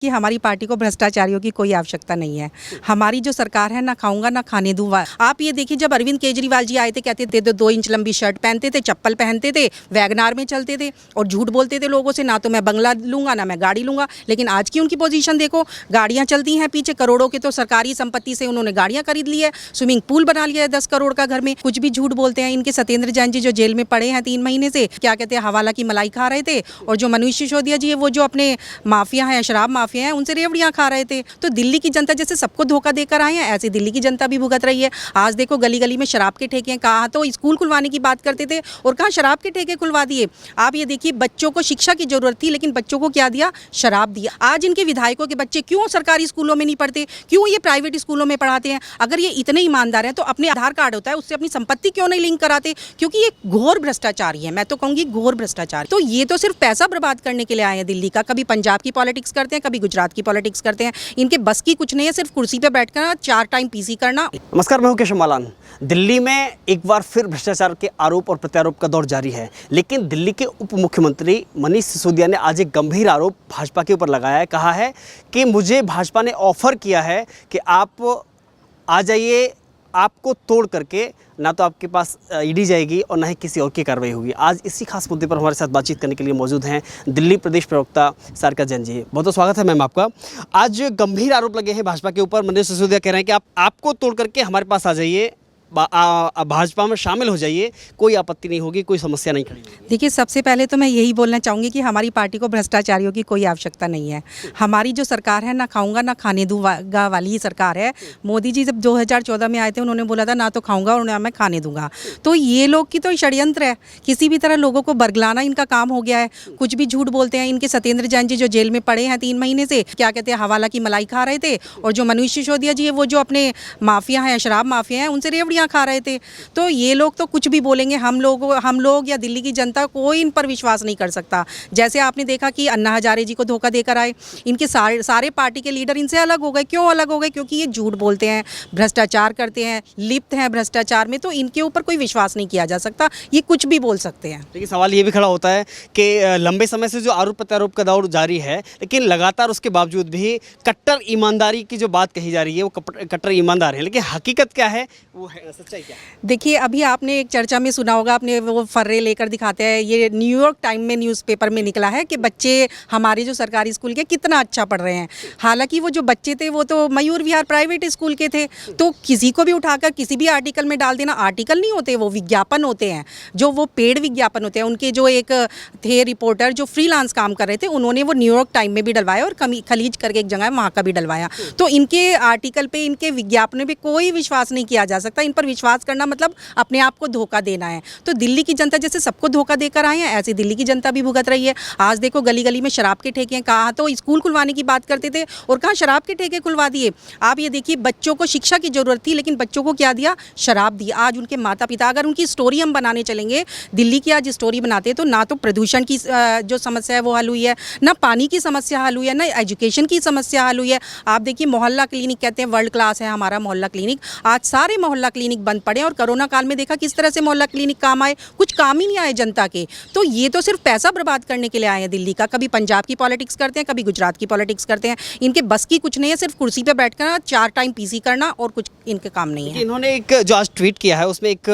कि हमारी पार्टी को भ्रष्टाचारियों की कोई आवश्यकता नहीं है। हमारी जो सरकार है, ना खाऊंगा ना खाने दूंगा। आप ये देखिए, जब अरविंद केजरीवाल जी आए थे, कहते थे 2 इंच लंबी शर्ट पहनते थे, चप्पल पहनते थे, वैगनार में चलते थे और झूठ बोलते थे लोगों से, ना तो मैं बंगला लूंगा ना मैं गाड़ी लूंगा। लेकिन आज की उनकी पोजीशन देखो, गाड़ियां चलती हैं पीछे, करोड़ों के तो सरकारी संपत्ति से उन्होंने गाड़ियां खरीद ली है, स्विमिंग पूल बना लिया है 10 करोड़ का घर में। कुछ भी झूठ बोलते हैं। इनके सत्येंद्र जैन जी जो जेल में पड़े हैं 3 महीने से, क्या कहते हैं, हवाला की मलाई खा रहे थे। और जो मनीष सिसोदिया जी है, वो जो अपने माफिया हैं, शराब माफिया हैं, उनसे रेवड़ियां खा रहे थे। तो दिल्ली की जनता जैसे सबको धोखा देकर आए हैं, ऐसे दिल्ली की जनता भी भुगत रही है। आज देखो गली गली में शराब के ठेके हैं। कहाँ तो स्कूल खुलवाने की बात करते थे और कहाँ शराब के ठेके खुलवा दिए। आप ये देखिए, बच्चों को शिक्षा की जरूरत थी, लेकिन बच्चों को क्या दिया? शराब दिया। आज इनके विधायकों के बच्चे क्यों सरकारी स्कूलों में नहीं पढ़ते, क्यों ये प्राइवेट स्कूलों में पढ़ाते हैं? अगर ये इतने ईमानदार हैं तो अपने आधार कार्ड होता है, उससे अपनी संपत्ति क्यों नहीं लिंक कराते? क्योंकि ये घोर भ्रष्टाचारी है। मैं तो कहूंगी घोर भ्रष्टाचारी। तो ये तो सिर्फ पैसा बर्बाद करने के लिए आए हैं दिल्ली का। कभी पंजाब की पॉलिटिक्स करते हैं, कभी गुजरात की पॉलिटिक्स करते हैं। इनके बस की कुछ नहीं है, सिर्फ कुर्सी पे बैठकर 4 टाइम पीसी करना। नमस्कार, मैं हूं केशव मालान। दिल्ली में एक बार फिर भ्रष्टाचार के आरोप और प्रत्यारोप का दौर जारी है, लेकिन दिल्ली के उप मुख्यमंत्री मनीष सिसोदिया ने आज एक गंभीर आरोप भाजपा के ऊपर लगाया है। कहा है कि मुझे भाजपा ने ऑफर किया है कि आप आ जाइए, आपको तोड़ करके ना तो आपके पास ईडी जाएगी और ना ही किसी और की कार्रवाई होगी। आज इसी खास मुद्दे पर हमारे साथ बातचीत करने के लिए मौजूद हैं दिल्ली प्रदेश प्रवक्ता सारिका जैन जी। बहुत बहुत स्वागत है मैम आपका। आज गंभीर आरोप लगे हैं भाजपा के ऊपर। मनीष सिसोदिया कह रहे हैं कि आपको तोड़ करके हमारे पास आ जाइए, भाजपा में शामिल हो जाइए, कोई आपत्ति नहीं होगी, कोई समस्या नहीं खड़ी होगी। देखिए, सबसे पहले तो मैं यही बोलना चाहूँगी कि हमारी पार्टी को भ्रष्टाचारियों की कोई आवश्यकता नहीं है। हमारी जो सरकार है, ना खाऊंगा ना खाने दूंगा वाली ही सरकार है। मोदी जी जब 2014 में आए थे, उन्होंने बोला था ना तो खाऊंगा और ना मैं खाने दूंगा। तो ये लोग की तो षड्यंत्र है, किसी भी तरह लोगों को बरगलाना इनका काम हो गया है। कुछ भी झूठ बोलते हैं। इनके सत्येंद्र जैन जी जो जेल में पड़े हैं 3 महीने से, क्या कहते हैं, हवाला की मलाई खा रहे थे। और जो मनीष सिसोदिया जी है, वो जो अपने माफिया हैं, शराब माफिया हैं, उनसे रेवड़ियां खा रहे थे। तो ये लोग तो कुछ भी बोलेंगे। हम लोग या दिल्ली की जनता कोई इन पर विश्वास नहीं कर सकता। जैसे आपने देखा कि अन्ना हजारे जी को धोखा देकर आए, इनके सारे पार्टी के लीडर इनसे अलग हो गए। क्यों अलग हो गए? क्योंकि ये झूठ बोलते हैं, भ्रष्टाचार करते हैं, लिप्त हैं भ्रष्टाचार में। तो इनके ऊपर कोई विश्वास नहीं किया जा सकता। ये कुछ भी बोल सकते हैं। लेकिन सवाल ये भी खड़ा होता है कि लंबे समय से जो आरोप प्रत्यारोप का दौर जारी है, लेकिन लगातार उसके बावजूद भी कट्टर ईमानदारी की जो बात कही जा रही है, वो कट्टर ईमानदार है, लेकिन हकीकत क्या है, वो है सच्चाई क्या है? देखिए, अभी आपने एक चर्चा में सुना होगा, आपने वो फर्रे लेकर दिखाते हैं। ये न्यूयॉर्क टाइम में न्यूज़पेपर में निकला है कि बच्चे हमारे जो सरकारी स्कूल के कितना अच्छा पढ़ रहे हैं। हालांकि वो जो बच्चे थे वो तो मयूर विहार प्राइवेट स्कूल के थे। तो किसी को भी उठाकर किसी भी आर्टिकल में डाल देना, आर्टिकल नहीं होते, वो विज्ञापन होते हैं, जो वो पेड विज्ञापन होते हैं। उनके जो एक थे रिपोर्टर जो फ्रीलांस काम कर रहे थे, उन्होंने वो न्यूयॉर्क टाइम में भी डलवाया और खलीज करके एक जगह है वहाँ का भी डलवाया। तो इनके आर्टिकल पे, इनके विज्ञापन पे कोई विश्वास नहीं किया जा सकता। इन पर विश्वास करना मतलब अपने आप को धोखा देना है। तो दिल्ली की जनता जैसे सबको धोखा देकर आए हैं, ऐसे दिल्ली की जनता भी भुगत रही है। आज देखो गली गली में शराब के ठेके हैं। कहाँ तो स्कूल खुलवाने की बात करते थे और कहाँ शराब के ठेके खुलवा दिए। आप ये देखिए, बच्चों को शिक्षा की जरूरत थी, लेकिन बच्चों को क्या दिया? शराब दिया। आज उनके माता पिता, अगर उनकी स्टोरी हम बनाने चलेंगे, दिल्ली की आज स्टोरी बनाते तो ना तो प्रदूषण की जो समस्या है वो हल हुई है, ना पानी की समस्या हल हुई है, ना एजुकेशन की समस्या हल हुई है। आप देखिए, मोहल्ला क्लिनिक कहते हैं वर्ल्ड क्लास है हमारा मोहल्ला क्लिनिक, आज सारे मोहल्ला क्लिनिक बंद पड़े। और कोरोना काल में देखा किस तरह से मोहल्ला क्लिनिक काम आए, कुछ काम ही नहीं आए जनता के। तो ये तो सिर्फ पैसा बर्बाद करने के लिए आए हैं दिल्ली का। कभी पंजाब की पॉलिटिक्स करते हैं, कभी गुजरात की पॉलिटिक्स करते हैं। इनके बस की कुछ नहीं है, सिर्फ कुर्सी पे बैठकर 4 टाइम पीसी करना, और कुछ इनके काम नहीं है। इन्होंने एक जो आज ट्वीट किया है, उसमें एक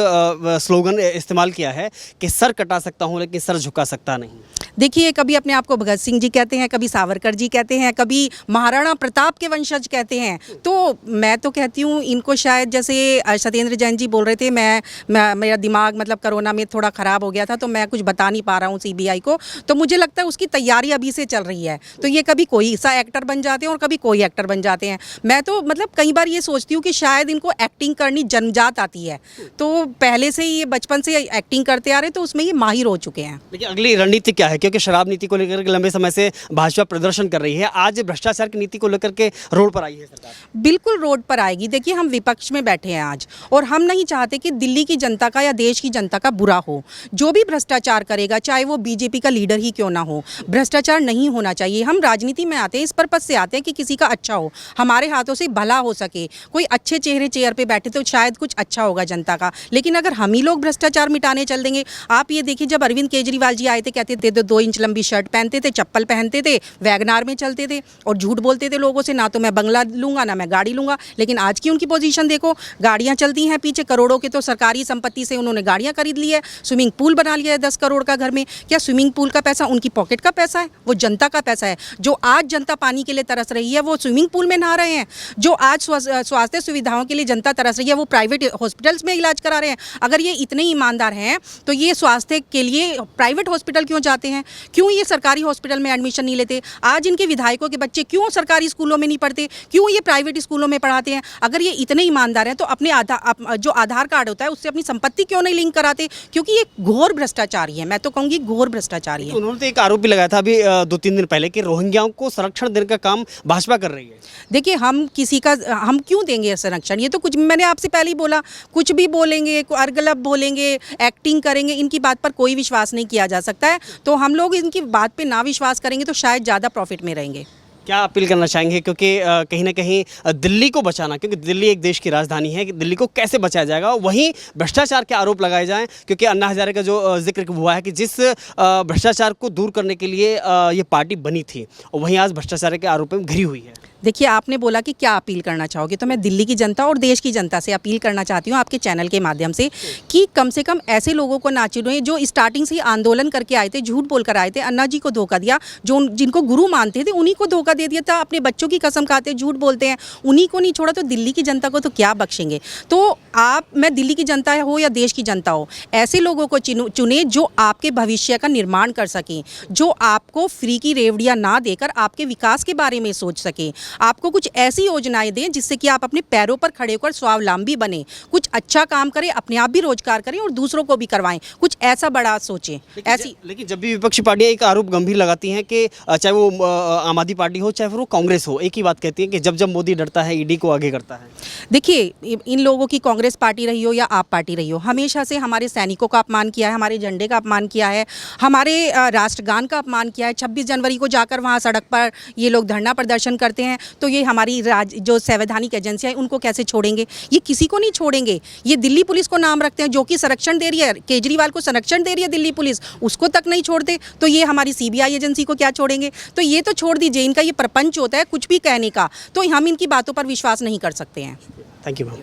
स्लोगन इस्तेमाल किया है कि सर कटा सकता हूँ लेकिन सर झुका सकता नहीं। देखिए, कभी अपने आप को भगत सिंह जी कहते हैं, कभी सावरकर जी कहते हैं, कभी महाराणा प्रताप के वंशज कहते हैं। तो मैं तो कहती हूँ इनको शायद, जैसे सत्येंद्र जैन जी बोल रहे थे, मेरा दिमाग मतलब कोरोना में थोड़ा ख़राब हो गया था, तो मैं कुछ बता नहीं पा रहा हूँ सीबीआई को। तो मुझे लगता है उसकी तैयारी अभी से चल रही है। तो ये कभी कोई सा एक्टर बन जाते हैं और कभी कोई एक्टर बन जाते हैं। मैं तो मतलब कई बार ये सोचती हूँ कि शायद इनको एक्टिंग करनी जन्मजात आती है। तो पहले से ही ये बचपन से एक्टिंग करते आ रहे, तो उसमें ये माहिर हो चुके हैं। लेकिन अगली रणनीति क्या है? क्योंकि शराब नीति को लेकर के लंबे समय से भाजपा प्रदर्शन कर रही है, आज भ्रष्टाचार की नीति को लेकर के रोड पर आई है सरकार। बिल्कुल रोड पर आएगी। देखिए, हम विपक्ष में बैठे हैं आज, और हम नहीं चाहते कि दिल्ली की जनता का या देश की जनता का बुरा हो। जो भी भ्रष्टाचार करेगा, चाहे वो बीजेपी का लीडर ही क्यों ना हो, भ्रष्टाचार नहीं होना चाहिए। हम राजनीति में आते हैं, इस पर्पज से आते हैं कि किसी का अच्छा हो, हमारे हाथों से भला हो सके। कोई अच्छे चेहरे चेयर पे बैठे तो शायद कुछ अच्छा होगा जनता का, लेकिन अगर हम ही लोग भ्रष्टाचार मिटाने चल देंगे। आप ये देखिए, जब अरविंद केजरीवाल जी आए थे, कहते थे 2 इंच लंबी शर्ट पहनते थे, चप्पल पहनते थे, वैगनार में चलते थे और झूठ बोलते थे लोगों से, ना तो मैं बंगला लूंगा ना मैं गाड़ी लूंगा। लेकिन आज की उनकी पोजीशन देखो, गाड़ियां चलती हैं पीछे, करोड़ों के तो सरकारी संपत्ति से उन्होंने गाड़ियां खरीद ली है, स्विमिंग पूल बना लिया है 10 करोड़ का घर में। क्या स्विमिंग पूल का पैसा उनकी पॉकेट का पैसा है? वो जनता का पैसा है। जो आज जनता पानी के लिए तरस रही है वो स्विमिंग पूल में नहा रहे हैं। जो आज स्वास्थ्य सुविधाओं के लिए जनता तरस रही है वो प्राइवेट हॉस्पिटल्स में इलाज करा रहे हैं। अगर ये इतने ईमानदार हैं तो ये स्वास्थ्य के लिए प्राइवेट हॉस्पिटल क्यों जाते हैं? क्यों ये सरकारी हॉस्पिटल में एडमिशन नहीं लेते? आज इनके विधायकों के बच्चे क्यों सरकारी स्कूलों में नहीं पढ़ते? क्यों ये प्राइवेट स्कूलों में पढ़ाते हैं? अगर ये इतने ईमानदार हैं तो अपने जो आधार कार्ड होता है उससे अपनी संपत्ति क्यों नहीं लिंक कराते? क्योंकि ये घोर भ्रष्टाचारी है, मैं तो कहूँगी घोर भ्रष्टाचारी है। उन्होंने तो एक आरोप भी लगाया था अभी 2-3 दिन पहले कि रोहिंग्याओं को संरक्षण देने का काम भाजपा कर रही है। देखिए, हम क्यों देंगे संरक्षण? ये तो कुछ मैंने आपसे पहले ही बोला, कुछ भी बोलेंगे, अर्गलब बोलेंगे, एक्टिंग करेंगे, इनकी बात पर कोई विश्वास नहीं किया जा सकता है। तो हम लोग इनकी बात पे ना विश्वास करेंगे तो शायद ज़्यादा प्रॉफिट में रहेंगे। क्या अपील करना चाहेंगे, क्योंकि कहीं ना कहीं दिल्ली को बचाना, क्योंकि दिल्ली एक देश की राजधानी है, कि दिल्ली को कैसे बचाया जाएगा? वहीं भ्रष्टाचार के आरोप लगाए जाएं, क्योंकि अन्ना हजारे का जो जिक्र हुआ है कि जिस भ्रष्टाचार को दूर करने के लिए ये पार्टी बनी थी, और वहीं आज भ्रष्टाचार के आरोप में घिरी हुई है। देखिए, आपने बोला कि क्या अपील करना चाहोगे, तो मैं दिल्ली की जनता और देश की जनता से अपील करना चाहती हूँ आपके चैनल के माध्यम से कि कम से कम ऐसे लोगों को ना चुनें जो स्टार्टिंग से ही आंदोलन करके आए थे, झूठ बोल कर आए थे, अन्ना जी को धोखा दिया, जो जिनको गुरु मानते थे उन्हीं को धोखा दे दिया था, अपने बच्चों की कसम खाते झूठ बोलते हैं, उन्हीं को नहीं छोड़ा तो दिल्ली की जनता को तो क्या बख्शेंगे? तो मैं दिल्ली की जनता हो या देश की जनता हो, ऐसे लोगों को चुने जो आपके भविष्य का निर्माण कर सकें, जो आपको फ्री की रेवड़ियाँ ना देकर आपके विकास के बारे में सोच सकें, आपको कुछ ऐसी योजनाएं दें जिससे कि आप अपने पैरों पर खड़े होकर स्वावलंबी बने, कुछ अच्छा काम करें, अपने आप भी रोजगार करें और दूसरों को भी करवाएं, कुछ ऐसा बड़ा सोचें। लेकिन जब भी विपक्षी पार्टियां एक आरोप गंभीर लगाती हैं कि चाहे वो आम आदमी पार्टी हो चाहे फिर वो कांग्रेस हो, एक ही बात कहती है कि जब मोदी डरता है ईडी को आगे करता है। देखिए, इन लोगों की कांग्रेस पार्टी रही हो या आप पार्टी रही हो, हमेशा से हमारे सैनिकों का अपमान किया है, हमारे झंडे का अपमान किया है, हमारे राष्ट्रगान का अपमान किया है। 26 जनवरी को जाकर वहाँ सड़क पर ये लोग धरना प्रदर्शन करते हैं, तो ये हमारी जो संवैधानिक एजेंसियाँ हैं उनको कैसे छोड़ेंगे? ये किसी को नहीं छोड़ेंगे। ये दिल्ली पुलिस को नाम रखते हैं, जो कि संरक्षण दे रही है, केजरीवाल को संरक्षण दे रही है दिल्ली पुलिस, उसको तक नहीं छोड़ते, तो ये हमारी सीबीआई एजेंसी को क्या छोड़ेंगे? तो ये तो छोड़ दीजिए, इनका ये प्रपंच होता है कुछ भी कहने का, तो हम इनकी बातों पर विश्वास नहीं कर सकते हैं। Thank you ma'am.